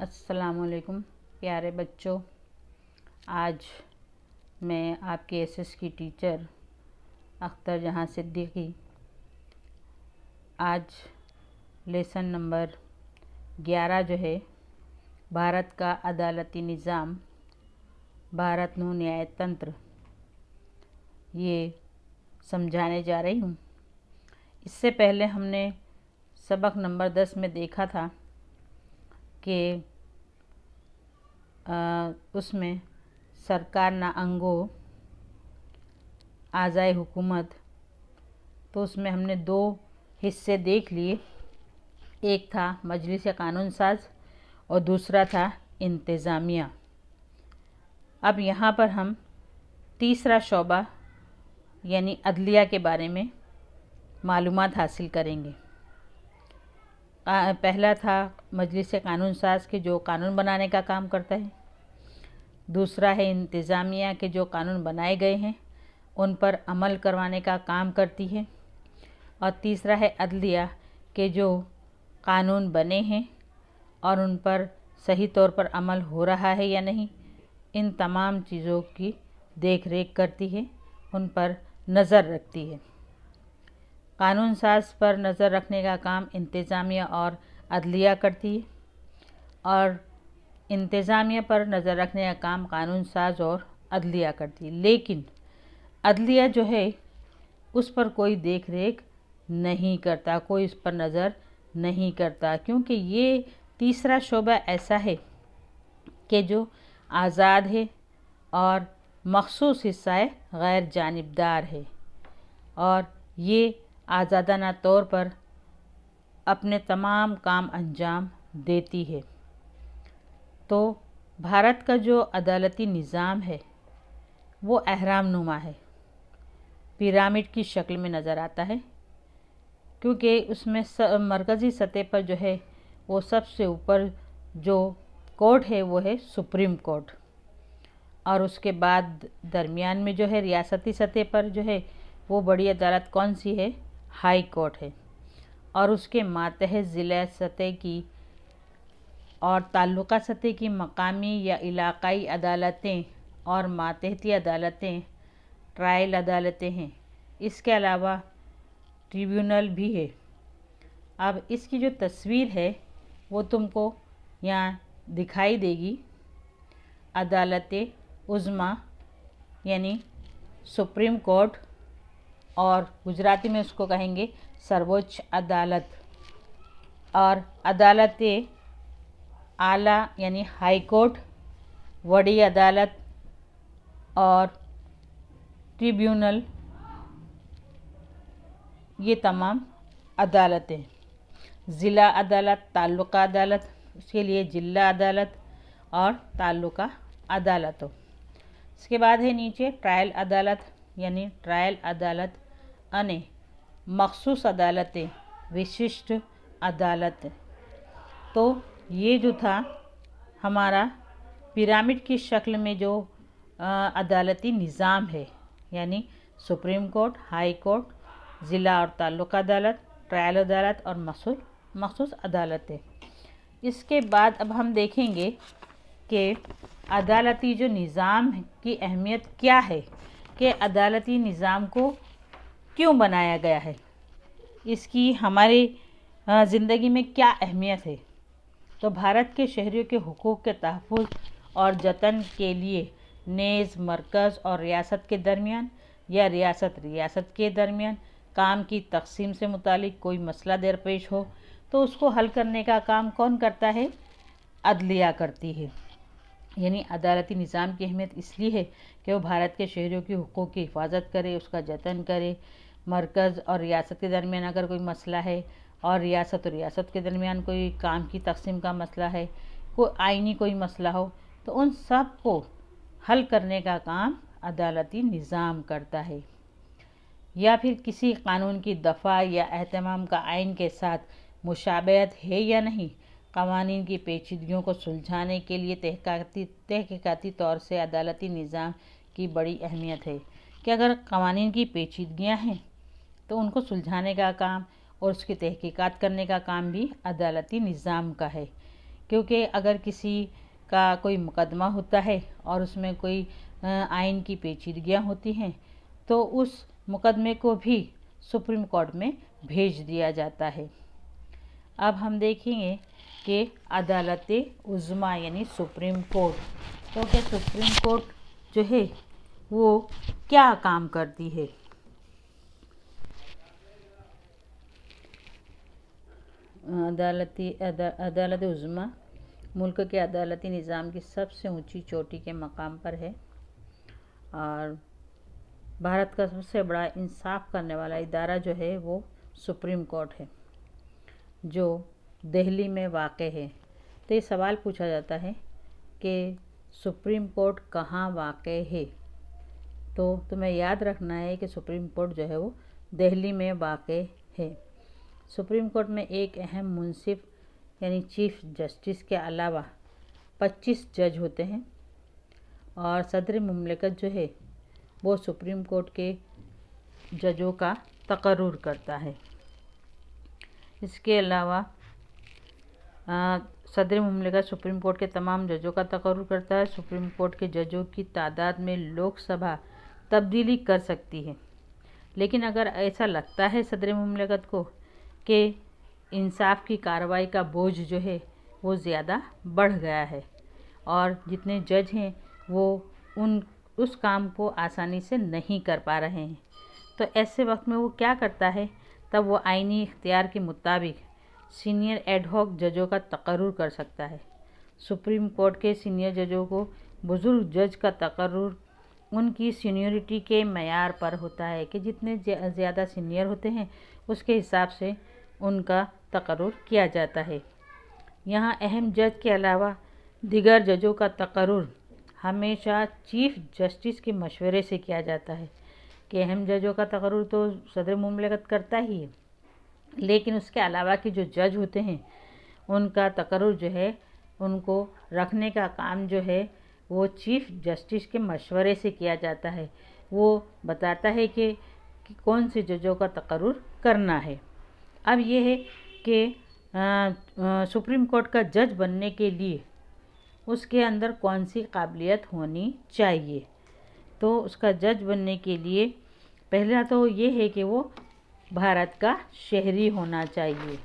अस्सलाम वालेकुम प्यारे बच्चों। आज मैं आपके एसएस की टीचर अख्तर जहां सिद्दीकी आज लेसन नंबर 11 जो है भारत का अदालती निज़ाम, भारत नु न्यायतंत्र, ये समझाने जा रही हूँ। इससे पहले हमने सबक नंबर 10 में देखा था कि उसमें सरकार ना अंगो आज़ाए हुकूमत, तो उसमें हमने दो हिस्से देख लिए। एक था मजलिस कानून साज और दूसरा था इंतज़ामिया। अब यहाँ पर हम तीसरा शोबा यानी अदलिया के बारे में मालूमात हासिल करेंगे। पहला था मजलिस कानून साज के जो कानून बनाने का काम करता है, दूसरा है इंतज़ामिया के जो कानून बनाए गए हैं उन पर अमल करवाने का काम करती है, और तीसरा है अदलिया के जो कानून बने हैं और उन पर सही तौर पर अमल हो रहा है या नहीं, इन तमाम चीज़ों की देख रेख करती है, उन पर नज़र रखती है। कानून साज पर नज़र रखने का काम इंतज़ामिया और अदलिया करती है, और इंतज़ामिया पर नज़र रखने का काम कानून साज और अदलिया करती है। लेकिन अदलिया जो है उस पर कोई देख रेख नहीं करता, कोई उस पर नज़र नहीं करता, क्योंकि ये तीसरा शोबा ऐसा है कि जो आज़ाद है और मखसूस हिस्सा है गैर जानिबदार है, और ये आज़ादाना तौर पर अपने तमाम काम अंजाम देती है। तो भारत का जो अदालती निज़ाम है वो अहराम नुमा है, पिरामिड की शक्ल में नज़र आता है, क्योंकि उसमें मरकज़ी सतह पर जो है वो सबसे ऊपर जो कोर्ट है वो है सुप्रीम कोर्ट, और उसके बाद दरमियान में जो है रियासती सतह पर जो है वो बड़ी अदालत कौन सी है, हाई कोर्ट है, और उसके मातहत ज़िला सतह की और ताल्लुका सतह की मकामी या इलाक़ाई अदालतें और मातहती अदालतें ट्रायल अदालतें हैं। इसके अलावा ट्रिब्यूनल भी है। अब इसकी जो तस्वीर है वो तुमको यहाँ दिखाई देगी। अदालत उज़्मा यानी सुप्रीम कोर्ट, और गुजराती में उसको कहेंगे सर्वोच्च अदालत, और अदालत आला यानी हाई कोर्ट, बड़ी अदालत और ट्रिब्यूनल, ये तमाम अदालतें। ज़िला अदालत, ताल्लुका अदालत, उसके लिए जिला अदालत और ताल्लुका अदालतों। इसके बाद है नीचे ट्रायल अदालत यानी ट्रायल अदालत अने मखसूस अदालतें, विशिष्ट अदालत। तो ये जो था हमारा पिरामिड की शक्ल में जो अदालती निज़ाम है, यानी सुप्रीम कोर्ट, हाई कोर्ट, ज़िला और ताल्लुका अदालत, ट्रायल अदालत और मखसूस अदालतें। इसके बाद अब हम देखेंगे कि अदालती जो निज़ाम की अहमियत क्या है, कि अदालती निज़ाम को क्यों बनाया गया है, इसकी हमारी ज़िंदगी में क्या अहमियत है। तो भारत के शहरियों के हुकूक के तहफ़्फ़ुज़ और जतन के लिए नेज़ मरकज़ और रियासत के दरमियान या रियासत के दरमियान काम की तकसीम से मुतालिक कोई मसला दरपेश हो तो उसको हल करने का काम कौन करता है, अदलिया करती है। यानी अदालती निज़ाम की अहमियत इसलिए है कि वो भारत के शहरियों की हुकूक की हिफाजत करे, उसका जतन करे। मरकज़ और रियासत के दरमियान अगर कोई मसला है और रियासत के दरमियान कोई काम की तकसीम का मसला है, कोई आइनी कोई मसला हो, तो उन सब को हल करने का काम अदालती निज़ाम करता है। या फिर किसी कानून की दफ़ा या एहतमाम का आइन के साथ मुशाबहत है या नहीं, कवानीन की पेचीदगियों को सुलझाने के लिए तहक़ीक़ाती तौर से अदालती निज़ाम की बड़ी अहमियत है कि अगर कवानीन की पेचीदगियाँ हैं तो उनको सुलझाने का काम और उसकी तहक़ीक़ात करने का काम भी अदालती निज़ाम का है। क्योंकि अगर किसी का कोई मुकदमा होता है और उसमें कोई आइन की पेचीदगियाँ होती हैं तो उस मुकदमे को भी सुप्रीम कोर्ट में भेज दिया जाता है। अब हम देखेंगे कि अदालत उज़्मा यानी सुप्रीम कोर्ट, तो क्या सुप्रीम कोर्ट जो है वो क्या काम करती है। अदालत उज़्मा मुल्क के अदालती निज़ाम की सबसे ऊंची चोटी के मकाम पर है और भारत का सबसे बड़ा इंसाफ करने वाला इदारा जो है वो सुप्रीम कोर्ट है जो दिल्ली में वाक़ है। तो ये सवाल पूछा जाता है कि सुप्रीम कोर्ट कहाँ वाक़ है, तो तुम्हें याद रखना है कि सुप्रीम कोर्ट जो है वो दिल्ली में वाक़ है। सुप्रीम कोर्ट में एक अहम मुंसिफ यानी चीफ जस्टिस के अलावा 25 जज होते हैं और सदर मुमलिकत जो है वो सुप्रीम कोर्ट के जजों का तकर्रुर करता है। इसके अलावा सदर मुमलिकत सुप्रीम कोर्ट के तमाम जजों का तकर्रुर करता है। सुप्रीम कोर्ट के जजों की तादाद में लोकसभा तब्दीली कर सकती है, लेकिन अगर ऐसा लगता है सदर मुमलिकत को कि इंसाफ की कार्रवाई का बोझ जो है वो ज़्यादा बढ़ गया है और जितने जज हैं वो उस काम को आसानी से नहीं कर पा रहे हैं, तो ऐसे वक्त में वो क्या करता है, तब वो आईनी इख्तियार के मुताबिक सीनियर एडहॉक जजों का तकर्रुर कर सकता है। सुप्रीम कोर्ट के सीनियर जजों को बुज़ुर्ग जज का तकर्रुर उनकी सीनियरिटी के मयार पर होता है कि जितने ज़्यादा सीनियर होते हैं उसके हिसाब से उनका तकर्रुर किया जाता है। यहाँ अहम जज के अलावा दिगर जजों का तकर्रुर हमेशा चीफ जस्टिस के मशवरे से किया जाता है कि अहम जजों का तकर्रुर तो सदर मुमलिकत करता ही है, लेकिन उसके अलावा के जो जज होते हैं उनका तकर्रुर जो है उनको रखने का काम जो है वो चीफ जस्टिस के मशवरे से किया जाता है। वो बताता है कि कौन से जजों का तकर्रुर करना है। अब ये है कि सुप्रीम कोर्ट का जज बनने के लिए उसके अंदर कौन सी काबिलियत होनी चाहिए। तो उसका जज बनने के लिए पहला तो ये है कि वो भारत का शहरी होना चाहिए।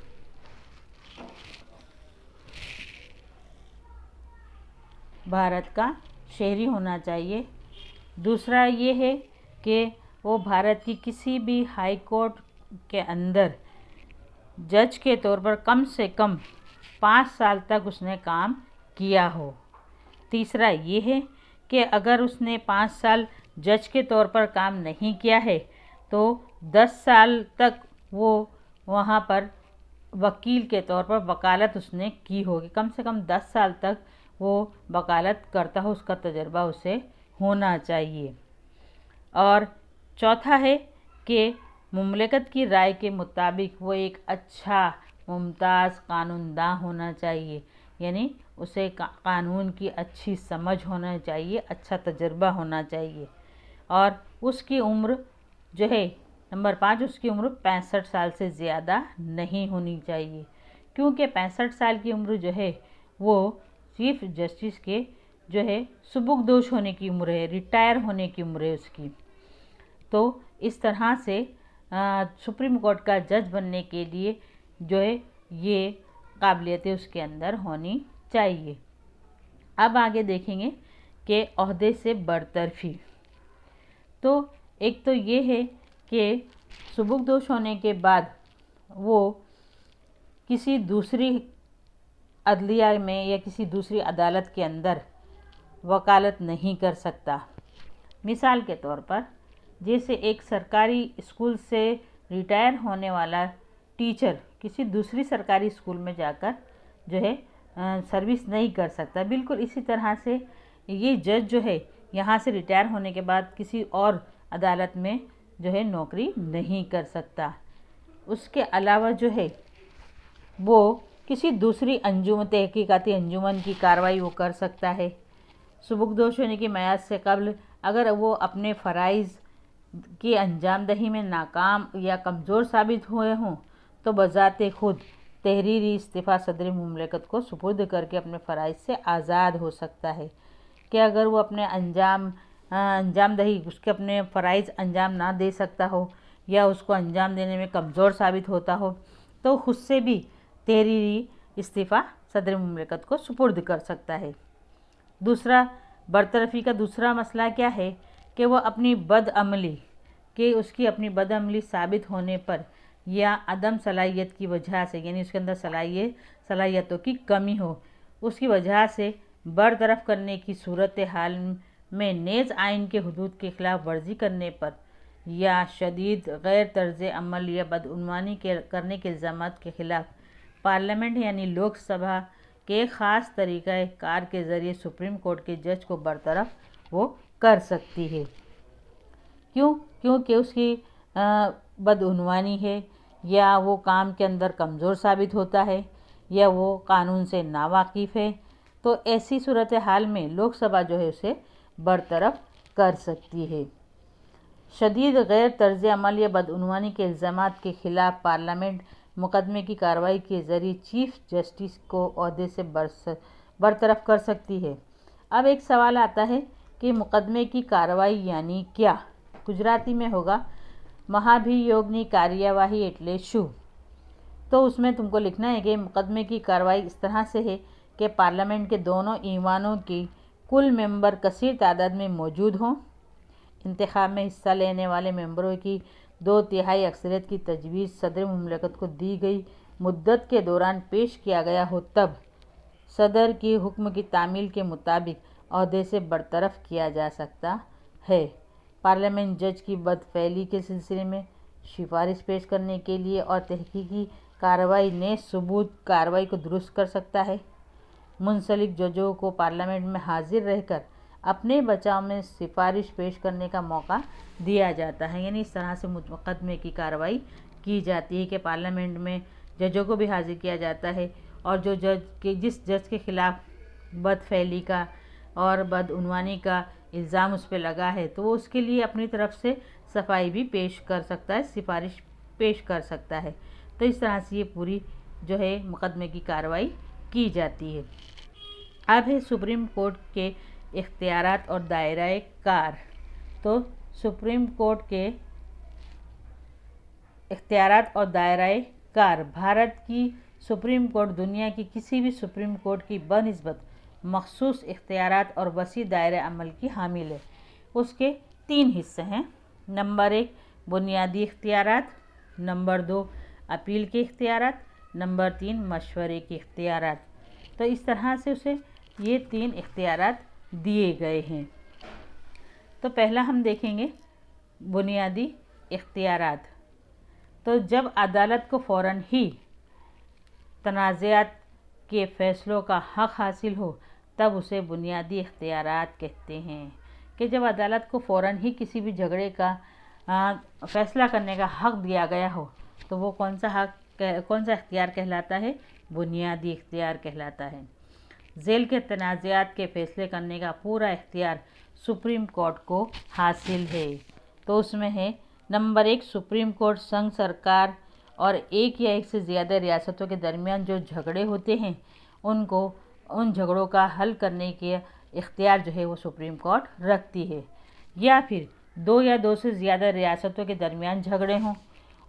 भारत का शहरी होना चाहिए। दूसरा ये है कि वो भारत की किसी भी हाई कोर्ट के अंदर जज के तौर पर कम से कम 5 साल तक उसने काम किया हो। तीसरा ये है कि अगर उसने 5 साल जज के तौर पर काम नहीं किया है तो 10 साल तक वो वहाँ पर वकील के तौर पर वकालत उसने की होगी। कम से कम 10 साल तक वो वकालत करता हो, उसका तजर्बा उसे होना चाहिए। और चौथा है कि मुमलिकत की राय के मुताबिक वो एक अच्छा मुमताज़ कानूनदां होना चाहिए, यानी उसे कानून की अच्छी समझ होना चाहिए, अच्छा तजर्बा होना चाहिए। और उसकी उम्र जो है नंबर 5, उसकी उम्र 65 साल से ज़्यादा नहीं होनी चाहिए, क्योंकि 65 साल की उम्र जो है वो चीफ जस्टिस के जो है सुबुकदोश होने की उम्र है, रिटायर होने की उम्र है उसकी। तो इस तरह से सुप्रीम कोर्ट का जज बनने के लिए जो है ये काबिलियतें उसके अंदर होनी चाहिए। अब आगे देखेंगे कि ओहदे से बरतरफी। तो एक तो ये है कि सुबुकदोश होने के बाद वो किसी दूसरी अदलिया में या किसी दूसरी अदालत के अंदर वकालत नहीं कर सकता। मिसाल के तौर पर जैसे एक सरकारी स्कूल से रिटायर होने वाला टीचर किसी दूसरी सरकारी स्कूल में जाकर जो है सर्विस नहीं कर सकता, बिल्कुल इसी तरह से ये जज जो है यहाँ से रिटायर होने के बाद किसी और अदालत में जो है नौकरी नहीं कर सकता। उसके अलावा जो है वो किसी दूसरी तहकीकाती अंजुमन की कार्रवाई वो कर सकता है। सुबुकदोश होने की मियाद से कबल अगर वो अपने फ़राइज़ की अंजाम दही में नाकाम या कमज़ोर साबित हुए हों तो बज़ाते खुद तहरीरी इस्तीफ़ा सदर मुमलिकत को सुपुर्द करके अपने फ़राइज़ से आज़ाद हो सकता है कि अगर वो अपने अंजामदही उसके अपने फ़राइज़ अंजाम ना दे सकता हो या उसको अंजाम देने में कमज़ोर साबित होता हो तो खुद से भी तहरीरी इस्तीफ़ा सदर मुमलिकत को सुपुर्द कर सकता है। दूसरा, बरतरफ़ी का दूसरा मसला क्या है कि वह अपनी उसकी अपनी बदअमली साबित होने पर या अदम सलाहियत की वजह से, यानी उसके अंदर सलाहियतों की कमी हो, उसकी वजह से बरतरफ करने की सूरत हाल में नेज़ आइन के हुदूद के ख़िलाफ़ वर्जी करने पर या शदीद गैर तर्ज़ अमल या बदउनवानी करने के इल्ज़ामात के ख़िलाफ़ पार्लियामेंट यानी लोकसभा के ख़ास तरीक़ा कार के ज़रिए सुप्रीम कोर्ट के जज को बरतरफ वो कर सकती है। क्योंकि उसकी बदउनवानी है या वो काम के अंदर कमज़ोर साबित होता है या वो कानून से नावाकिफ़ है, तो ऐसी सूरत हाल में लोकसभा जो है उसे बरतरफ कर सकती है। शदीद गैर तर्ज़ अमल या बदउनवानी के इल्ज़ामात के ख़िलाफ़ पार्लियामेंट मुकदमे की कार्रवाई के ज़रिए चीफ़ जस्टिस को ओहदे से बरतरफ कर सकती है। अब एक सवाल आता है कि मुकदमे की कार्रवाई यानी क्या? गुजराती में होगा महाभियोगनी कार्यवाही एटले शू। तो उसमें तुमको लिखना है कि मुकदमे की कार्रवाई इस तरह से है कि पार्लियामेंट के दोनों ईवानों की कुल मेंबर कसीर तादाद में मौजूद हों, इंतखाब में हिस्सा लेने वाले मेंबरों की 2/3 अक्सरियत की तजवीज़ सदर मुमलिकत को दी गई मुद्दत के दौरान पेश किया गया हो, तब सदर की हुक्म की तामील के मुताबिक ओहदे से बरतरफ किया जा सकता है। पार्लियामेंट जज की बदफैली के सिलसिले में सिफारिश पेश करने के लिए और तहकीकी कार्रवाई ने सबूत कार्रवाई को दुरुस्त कर सकता है। मुंसलिक जजों को पार्लियामेंट में हाजिर रहकर अपने बचाव में सिफारिश पेश करने का मौका दिया जाता है। यानी इस तरह से मुकदमे की कार्रवाई की जाती है कि पार्लियामेंट में जजों को भी हाजिर किया जाता है और जिस जज के ख़िलाफ़ बदफैली का और बदउनवानी का इल्ज़ाम उस पर लगा है तो वो उसके लिए अपनी तरफ से सफाई भी पेश कर सकता है, सिफारिश पेश कर सकता है। तो इस तरह से ये पूरी जो है मुकदमे की कार्रवाई की जाती है। अब है सुप्रीम कोर्ट के इख्तियारात और दायरा कार। तो सुप्रीम कोर्ट के इख्तियारात और दायरा कार भारत की सुप्रीम कोर्ट दुनिया की किसी भी सुप्रीम कोर्ट की बनिस्बत मखसूस इख्तियारात और वसी दायरे अमल की हामिल है। उसके 3 हिस्से हैं। नंबर 1 बुनियादी इख्तियारात, नंबर 2 अपील के इख्तियारात, नंबर 3 मशवरे के इख्तियारात। तो इस तरह से उसे ये 3 इख्तियारात दिए गए हैं। तो पहला हम देखेंगे बुनियादी इख्तियारात। तो जब अदालत को फ़ौरन ही तनाज़ात के फ़ैसलों का हक़ हासिल हो तब उसे बुनियादी इख्तियारात कहते हैं। कि जब अदालत को फ़ौरन ही किसी भी झगड़े का फ़ैसला करने का हक़ दिया गया हो तो वो कौन सा इख्तियार कहलाता है? बुनियादी इख्तियार कहलाता है। झेल के तनाज़ात के फ़ैसले करने का पूरा इख्तियार सुप्रीम कोर्ट को हासिल है। तो उसमें है नंबर 1 सुप्रीम कोर्ट संघ सरकार और एक या एक से ज़्यादा रियासतों के दरमियान जो झगड़े होते हैं उन झगड़ों का हल करने के इख्तियार जो है वो सुप्रीम कोर्ट रखती है। या फिर 2 या 2 से ज़्यादा रियासतों के दरमियान झगड़े हों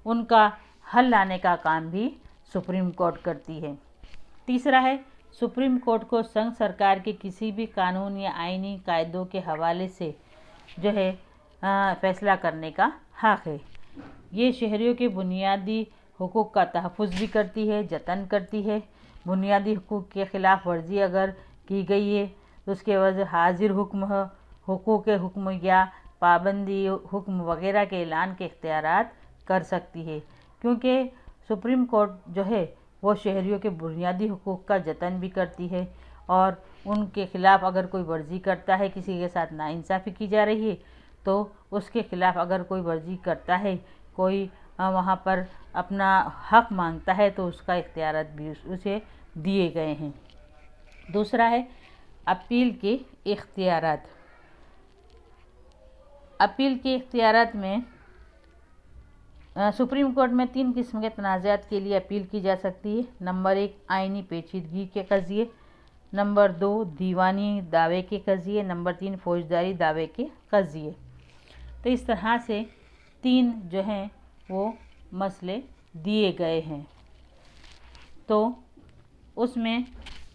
उनका हल लाने का काम भी सुप्रीम कोर्ट करती है। तीसरा है सुप्रीम कोर्ट को संघ सरकार के किसी भी कानून या आईनी कायदों के हवाले से जो है फ़ैसला करने का हक़ है। ये शहरियों के बुनियादी हुकूक का तहफ़्फ़ुज़ भी करती है, जतन करती है। बुनियादी हुकूक के ख़िलाफ़ वर्जी अगर की गई है तो उसके वजह हाजिर हुक्म या पाबंदी हुक्म वग़ैरह के ऐलान के इख्तियारात कर सकती है। क्योंकि सुप्रीम कोर्ट जो है वो शहरियों के बुनियादी हुकूक का जतन भी करती है और उनके ख़िलाफ़ अगर कोई वर्जी करता है, किसी के साथ नाइंसाफ़ी की जा रही है तो उसके ख़िलाफ़ अगर कोई वर्जी करता है, कोई वहाँ पर अपना हक़ मांगता है तो उसका इख्तियारात भी उसे दिए गए हैं। दूसरा है अपील के इख्तियारात। अपील के इख्तियारात में सुप्रीम कोर्ट में 3 किस्म के तनाज़ात के लिए अपील की जा सकती है। नंबर 1 आइनी पेचीदगी के कज़िये, नंबर 2 दीवानी दावे के कज़िये, नंबर 3 फौजदारी दावे के कज़िये। तो इस तरह से 3 जो हैं वो मसले दिए गए हैं। तो उसमें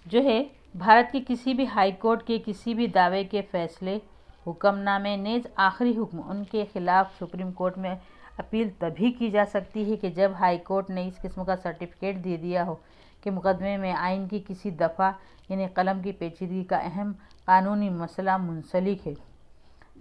जो है भारत की किसी भी हाई कोर्ट के किसी भी दावे के फैसले, हुक्मनामे नेज़ आखिरी हुक्म उनके ख़िलाफ़ सुप्रीम कोर्ट में अपील तभी की जा सकती है कि जब हाई कोर्ट ने इस किस्म का सर्टिफिकेट दे दिया हो कि मुकदमे में आइन की किसी दफ़ा यानी कलम की पेचीदगी का अहम कानूनी मसला मुंसलिक है।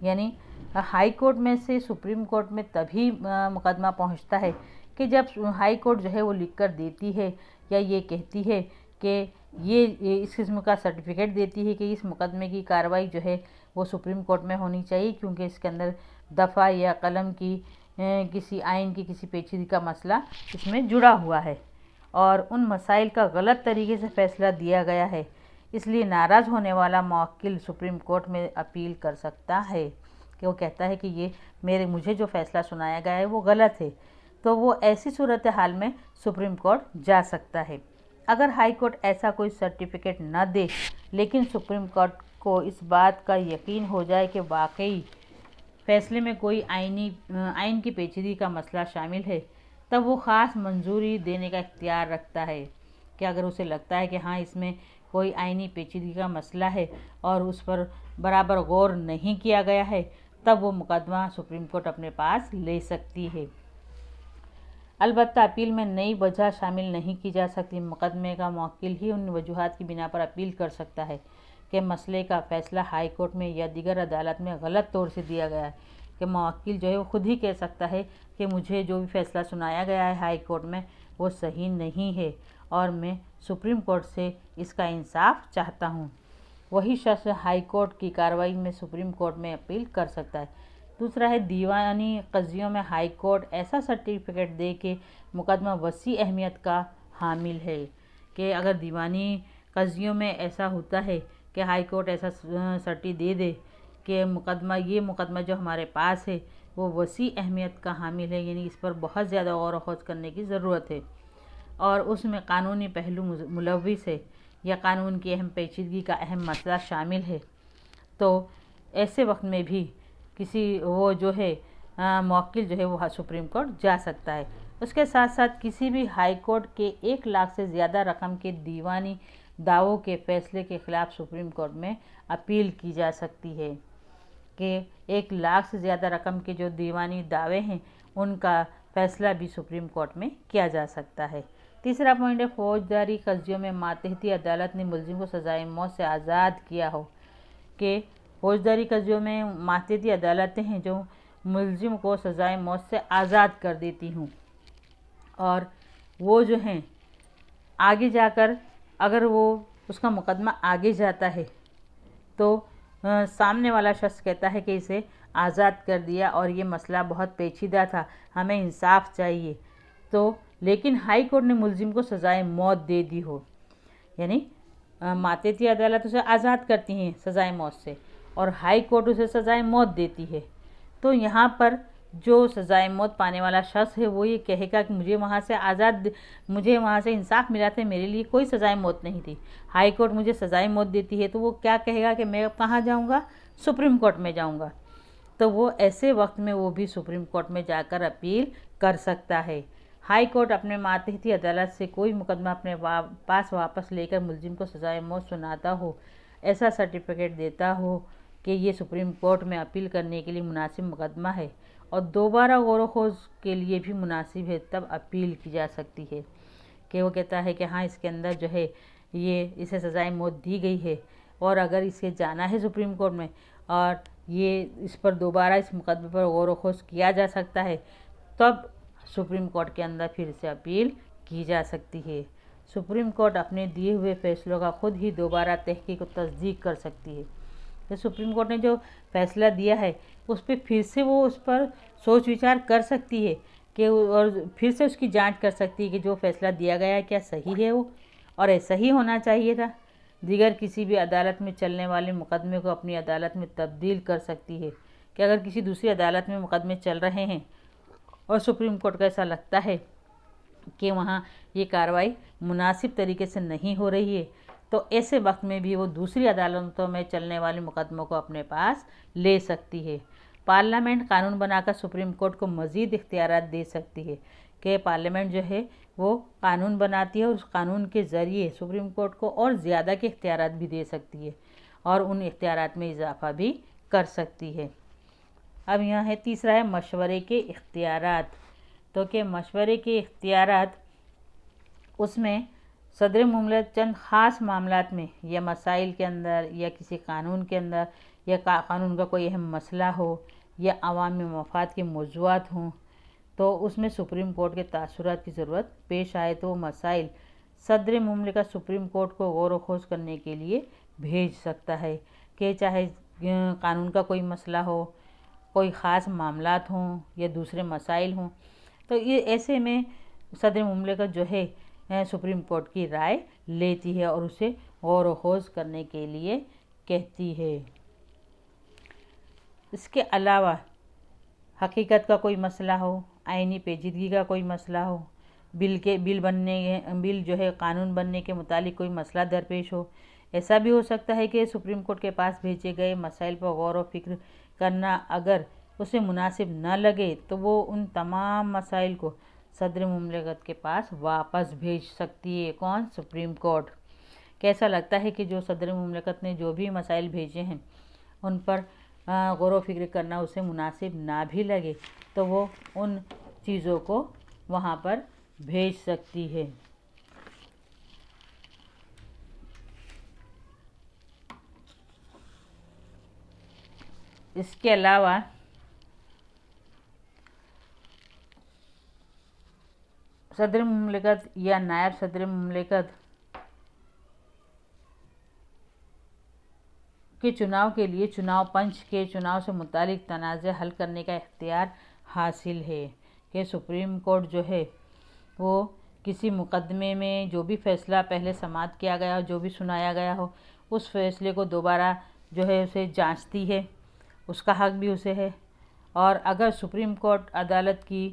यानी हाई कोर्ट में से सुप्रीम कोर्ट में तभी मुकदमा पहुंचता है कि जब हाई कोर्ट जो है वो लिख कर देती है या ये कहती है कि ये इस किस्म का सर्टिफिकेट देती है कि इस मुकदमे की कार्रवाई जो है वो सुप्रीम कोर्ट में होनी चाहिए, क्योंकि इसके अंदर दफ़ा या कलम की किसी आइन की किसी पेचीदगी का मसला इसमें जुड़ा हुआ है और उन मसाइल का गलत तरीके से फ़ैसला दिया गया है। इसलिए नाराज़ होने वाला मुवक्किल सुप्रीम कोर्ट में अपील कर सकता है कि वो कहता है कि ये मुझे जो फ़ैसला सुनाया गया है वो गलत है। तो वो ऐसी सूरत हाल में सुप्रीम कोर्ट जा सकता है। अगर हाई कोर्ट ऐसा कोई सर्टिफिकेट न दे लेकिन सुप्रीम कोर्ट को इस बात का यकीन हो जाए कि वाकई फ़ैसले में कोई आइन की पेचीदगी का मसला शामिल है, तब वो ख़ास मंजूरी देने का इख्तियार रखता है कि अगर उसे लगता है कि हाँ इसमें कोई आइनी पेचीदगी का मसला है और उस पर बराबर गौर नहीं किया गया है, तब वो मुकदमा सुप्रीम कोर्ट अपने पास ले सकती है। अलबत्ता अपील में नई वजह शामिल नहीं की जा सकती। मुकदमे का मुवक्किल ही उन वजूहात की बिना पर अपील कर सकता है कि मसले का फ़ैसला हाई कोर्ट में या दीगर अदालत में गलत तौर से दिया गया है। कि मुवक्किल जो है वो खुद ही कह सकता है कि मुझे जो भी फ़ैसला सुनाया गया है हाई कोर्ट में वो सही नहीं है और मैं सुप्रीम कोर्ट से इसका इंसाफ चाहता हूँ। वही शख्स हाई कोर्ट की कार्रवाई में सुप्रीम कोर्ट में अपील कर सकता है। दूसरा है दीवानी कज़ियों में हाई कोर्ट ऐसा सर्टिफिकेट दे कि मुकदमा वसी अहमियत का हामिल है। कि अगर दीवानी कज़ियों में ऐसा होता है कि हाई कोर्ट ऐसा सर्टी दे दे कि ये मुकदमा जो हमारे पास है वो वसी अहमियत का हामिल है, यानी इस पर बहुत ज़्यादा गौर व खोज करने की ज़रूरत है और उसमें कानूनी पहलू मुलव्विस है या कानून की अहम पेचीदगी का अहम मसला शामिल है, तो ऐसे वक्त में भी वो जो है मुवक्किल जो है वो सुप्रीम कोर्ट जा सकता है। उसके साथ साथ किसी भी हाई कोर्ट के 1 लाख से ज़्यादा रकम के दीवानी दावों के फ़ैसले के ख़िलाफ़ सुप्रीम कोर्ट में अपील की जा सकती है कि 1 लाख से ज़्यादा रकम के जो दीवानी दावे हैं उनका फ़ैसला भी सुप्रीम कोर्ट में किया जा सकता है। तीसरा पॉइंट है फौजदारी कज़ियों में मातहती अदालत ने मुलजिम को सज़ाए मौत से आज़ाद किया हो। कि फौजदारी कज़ियों में मातहती अदालतें हैं जो मुलजिम को सज़ाए मौत से आज़ाद कर देती हूँ और वो जो हैं आगे जाकर अगर वो उसका मुकदमा आगे जाता है तो सामने वाला शख्स कहता है कि इसे आज़ाद कर दिया और ये मसला बहुत पेचीदा था, हमें इंसाफ चाहिए, तो लेकिन हाई कोर्ट ने मुलजिम को सज़ाए मौत दे दी हो, यानी मातहती अदालत उसे आज़ाद करती हैं सज़ाए मौत से और हाई कोर्ट उसे सज़ाए मौत देती है। तो यहाँ पर जो सज़ाए मौत पाने वाला शख्स है वो ये कहेगा कि मुझे वहाँ से इंसाफ मिला था, मेरे लिए कोई सज़ाए मौत नहीं थी, हाई कोर्ट मुझे सज़ाए मौत देती है, तो वो क्या कहेगा कि मैं अब कहाँ जाऊँगा, सुप्रीम कोर्ट में जाऊँगा। तो वो ऐसे वक्त में वो भी सुप्रीम कोर्ट में जाकर अपील कर सकता है। हाई कोर्ट अपने मातहती अदालत से कोई मुकदमा अपने पास वापस लेकर मुलजिम को सज़ाए मौत सुनाता हो, ऐसा सर्टिफिकेट देता हो कि ये सुप्रीम कोर्ट में अपील करने के लिए मुनासिब मुकदमा है और दोबारा गौर व खोज के लिए भी मुनासिब है, तब अपील की जा सकती है। कि वो कहता है कि हाँ इसके अंदर जो है इसे सज़ाए मौत दी गई है और अगर इसे जाना है सुप्रीम कोर्ट में और ये इस पर दोबारा इस मुकदमे पर गौर व खोज किया जा सकता है, तब सुप्रीम कोर्ट के अंदर फिर से अपील की जा सकती है। सुप्रीम कोर्ट अपने दिए हुए फैसलों का खुद ही दोबारा तहकीक और तस्दीक कर सकती है। तो सुप्रीम कोर्ट ने जो फैसला दिया है उस पर फिर से वो उस पर सोच विचार कर सकती है कि और फिर से उसकी जांच कर सकती है कि जो फैसला दिया गया है क्या सही है वो और ऐसा ही होना चाहिए था। दीगर किसी भी अदालत में चलने वाले मुकदमे को अपनी अदालत में तब्दील कर सकती है कि अगर किसी दूसरी अदालत में मुकदमे चल रहे हैं और सुप्रीम कोर्ट को ऐसा लगता है कि वहाँ ये कार्रवाई मुनासिब तरीके से नहीं हो रही है, तो ऐसे वक्त में भी वो दूसरी अदालतों में चलने वाले मुकदमों को अपने पास ले सकती है। पार्लियामेंट कानून बनाकर सुप्रीम कोर्ट को मज़ीद इख्तियारात दे सकती है कि पार्लियामेंट जो है वो कानून बनाती है और उस कानून के ज़रिए सुप्रीम कोर्ट को और ज़्यादा के इख्तियारात भी दे सकती है और उन इख्तियारात में इजाफा भी कर सकती है। अब यहाँ है तीसरा है मशवरे के इख्तियारात। तो कि मशवरे के इख्तियारात, उसमें सदर मुमलिकत चंद ख़ास मामलात में या मसाइल के अंदर या किसी कानून के अंदर या कानून का कोई अहम मसला हो या अवामी मफाद के मौज़ूआत हों, तो उसमें सुप्रीम कोर्ट के तासुरात की ज़रूरत पेश आए तो वो मसाइल सदर मुमलिकत सुप्रीम कोर्ट को गौर व खोज करने के लिए भेज सकता है कि चाहे कानून का कोई मसला हो, कोई ख़ास मामलात हों या दूसरे मसाइल हों, तो ये ऐसे में सदर मुमलिकत जो है सुप्रीम कोर्ट की राय लेती है और उसे गौर व खोज करने के लिए कहती है। इसके अलावा हकीकत का कोई मसला हो, आईनी पेचीदगी का कोई मसला हो, बिल जो है कानून बनने के मुतालिक कोई मसला दरपेश हो, ऐसा भी हो सकता है कि सुप्रीम कोर्ट के पास भेजे गए मसाइल पर गौर व फिक्र करना अगर उसे मुनासिब न लगे तो वो उन तमाम मसाइल को सदर मुमलिकत के पास वापस भेज सकती है। कौन? Supreme court. कैसा लगता है कि जो सदर मुमलिकत ने जो भी मसाइल भेजे हैं उन पर गौर व फिक्र करना उसे मुनासिब ना भी लगे तो वो उन चीज़ों को वहाँ पर भेज सकती है। इसके अलावा सदर मुमलिकत या नायब सदर मुमलिकत के चुनाव के लिए चुनाव पंच के चुनाव से मुतालिक तनाज़े हल करने का इख्तियार हासिल है कि सुप्रीम कोर्ट जो है वो किसी मुकदमे में जो भी फ़ैसला पहले समाअत किया गया हो, जो भी सुनाया गया हो, उस फैसले को दोबारा जो है उसे जांचती है, उसका हक भी उसे है। और अगर सुप्रीम कोर्ट अदालत की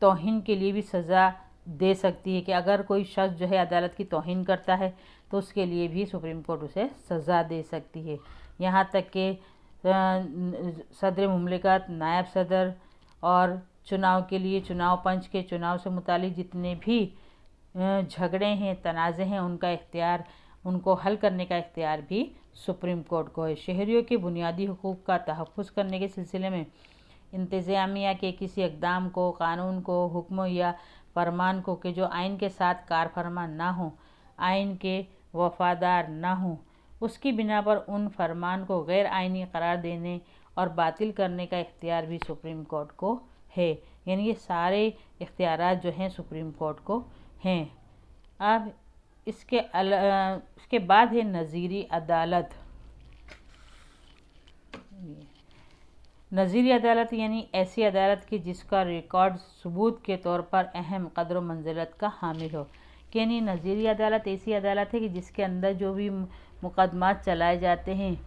तौहीन के लिए भी सज़ा दे सकती है कि अगर कोई शख्स जो है अदालत की तौहीन करता है तो उसके लिए भी सुप्रीम कोर्ट उसे सज़ा दे सकती है। यहाँ तक कि सदर मुमलिकत, नायब सदर और चुनाव के लिए चुनाव पंच के चुनाव से मुतालिक जितने भी झगड़े हैं, तनाज़े हैं, उनका इख्तियार, उनको हल करने का इख्तियार भी सुप्रीम कोर्ट को है। शहरियों के बुनियादी हुकूक का तहफ़्फ़ुज़ करने के सिलसिले में इंतज़ामिया के किसी इक़दाम को, कानून को, हुक्म या फरमान को कि जो आइन के साथ कार फरमान ना हो, आइन के वफ़ादार ना हो, उसकी बिना पर उन फरमान को गैर आइनी करार देने और बातिल करने का इख्तियार भी सुप्रीम कोर्ट को है। यानी ये सारे इख्तियारात जो हैं सुप्रीम कोर्ट को हैं। अब इसके बाद है नज़ीरी अदालत। नज़ीरी अदालत यानी ऐसी अदालत की जिसका रिकॉर्ड सबूत के तौर पर अहम कदर मंजिलत का हामिल हो। यानी नज़ीरी अदालत ऐसी अदालत है कि जिसके अंदर जो भी मुकदमात चलाए जाते हैं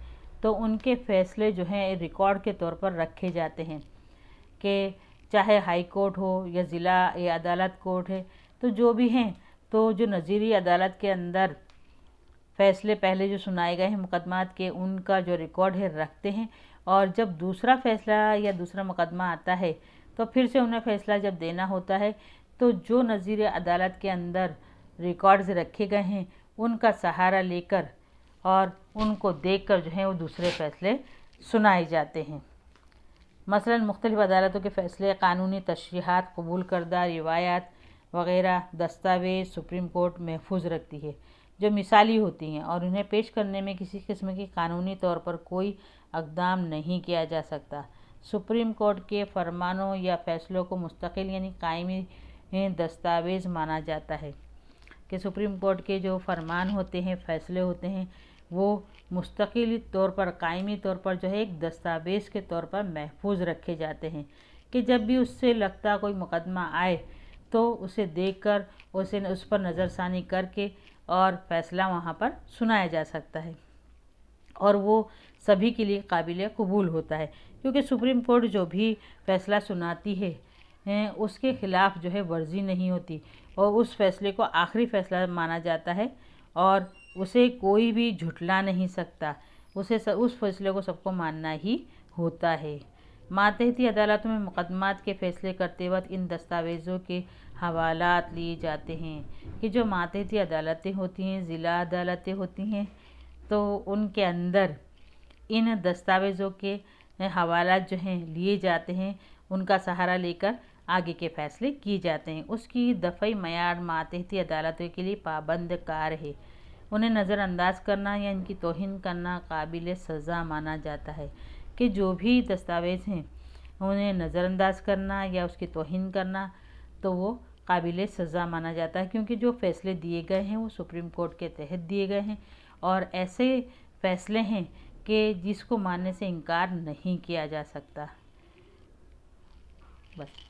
तो उनके फ़ैसले जो हैं रिकॉर्ड के तौर पर रखे जाते हैं कि चाहे हाई कोर्ट हो या ज़िला या अदालत कोर्ट है, तो जो भी हैं, तो जो नज़ीरी अदालत के अंदर फ़ैसले पहले जो सुनाए गए हैं मुकदमात के, उनका जो रिकॉर्ड है रखते हैं और जब दूसरा फ़ैसला या दूसरा मुकदमा आता है तो फिर से उन्हें फ़ैसला जब देना होता है तो जो नज़ीर अदालत के अंदर रिकॉर्ड्स रखे गए हैं उनका सहारा लेकर और उनको देखकर जो है वो दूसरे फ़ैसले सुनाए जाते हैं। मसलन मुख्तलिफ़ अदालतों के फ़ैसले, कानूनी तशरीहात, कबूल करदा रिवायात वग़ैरह दस्तावेज़ सुप्रीम कोर्ट महफूज रखती है जो मिसाली होती हैं और उन्हें पेश करने में किसी किस्म की कानूनी तौर पर कोई इक़दाम नहीं किया जा सकता। सुप्रीम कोर्ट के फरमानों या फ़ैसलों को मुस्तकिल यानी कायमी दस्तावेज़ माना जाता है कि सुप्रीम कोर्ट के जो फरमान होते हैं, फ़ैसले होते हैं, वो मुस्तकिल तौर पर, कायमी तौर पर जो है एक दस्तावेज़ के तौर पर महफूज रखे जाते हैं कि जब भी उससे लगता कोई मुकदमा आए तो उसे देखकर उस पर नज़रसानी करके और फ़ैसला वहाँ पर सुनाया जा सकता है और वो सभी के लिए काबिल कबूल होता है, क्योंकि सुप्रीम कोर्ट जो भी फ़ैसला सुनाती है उसके ख़िलाफ़ जो है वर्जी नहीं होती और उस फैसले को आखिरी फैसला माना जाता है और उसे कोई भी झुठला नहीं सकता। उस फैसले को सबको मानना ही होता है। मातहती अदालतों में मुकदमात के फैसले करते वक्त इन दस्तावेज़ों के हवालात लिए जाते हैं कि जो मातहती अदालतें होती हैं, ज़िला अदालतें होती हैं, तो उनके अंदर इन दस्तावेज़ों के हवालात जो हैं लिए जाते हैं, उनका सहारा लेकर आगे के फैसले किए जाते हैं। उसकी दफ़ई मयार मातहती अदालतों के लिए पाबंद कार है। उन्हें नज़रअंदाज करना या इनकी तौहीन करना काबिल सज़ा माना जाता है कि जो भी दस्तावेज़ हैं उन्हें नज़रअंदाज करना या उसकी तौहीन करना तो वो काबिल सज़ा माना जाता है, क्योंकि जो फ़ैसले दिए गए हैं वो सुप्रीम कोर्ट के तहत दिए गए हैं और ऐसे फ़ैसले हैं कि जिसको मानने से इनकार नहीं किया जा सकता। बस।